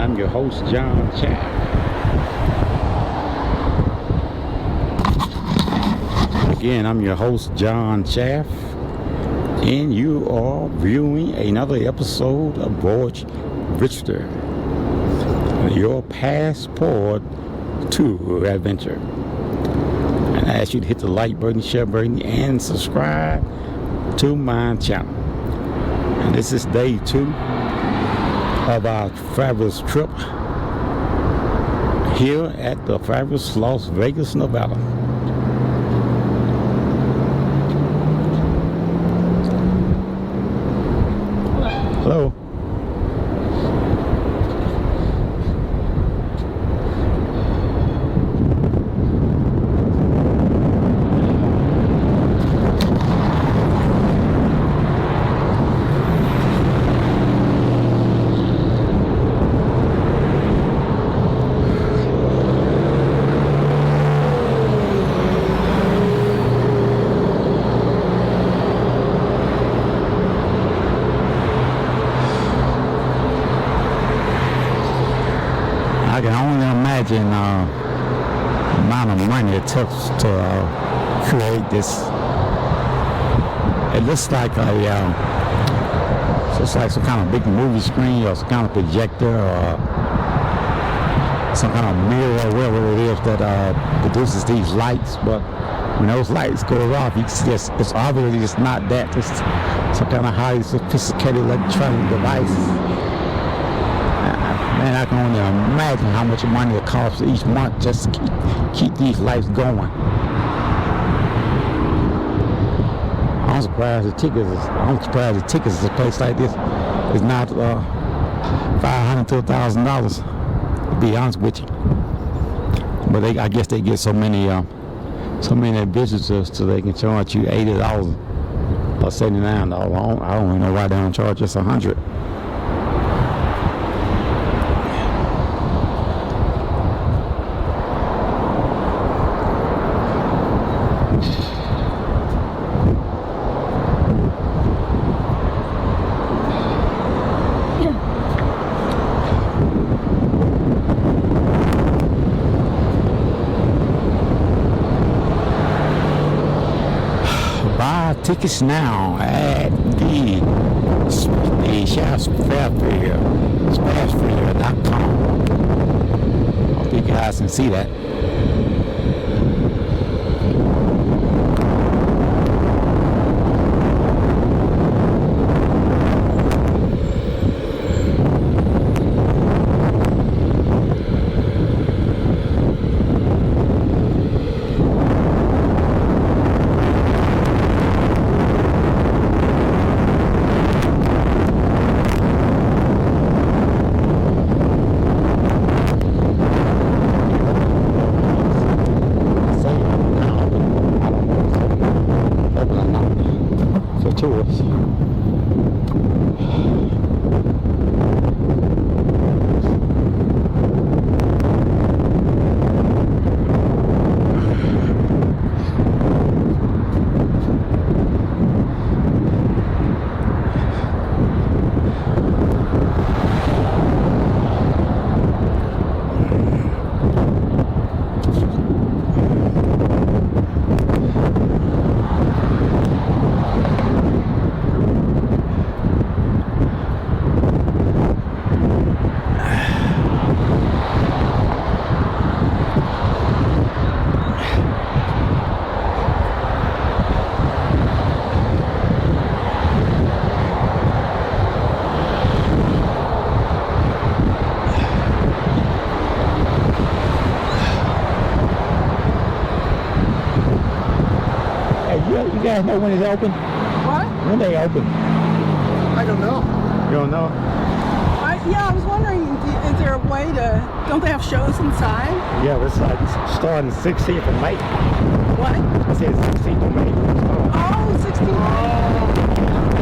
I'm your host, John Chaff. Again, I'm your host, John Chaff, and you are viewing another episode of Voyage Vista, your passport to adventure. And I ask you to hit the like button, share button, and subscribe to my channel. And this is day 2 of our fabulous trip here at the fabulous Las Vegas, Nevada. Hello. I can only imagine the amount of money it took to create this. It looks like just like some kind of big movie screen or some kind of projector or some kind of mirror or whatever it is that produces these lights. But when those lights go off, it's obviously it's not that. It's some kind of highly sophisticated electronic device. Man, I can only imagine how much money it costs each month just to keep these lights going. I'm surprised the tickets at a place like this is not $500 to $1,000. To be honest with you, but I guess they get so many visitors, so they can charge you $80 or $79. I don't even know why they don't charge us $100. Buy tickets now at the shaftfairfair.com. Hope you guys can see that. Tours. You guys know when it's open? What? When they open? I don't know. You don't know? Yeah, I was wondering, is there a way to, don't they have shows inside? Yeah, it's like starting 16th of May. What? I said 16th of May. Oh, 16th.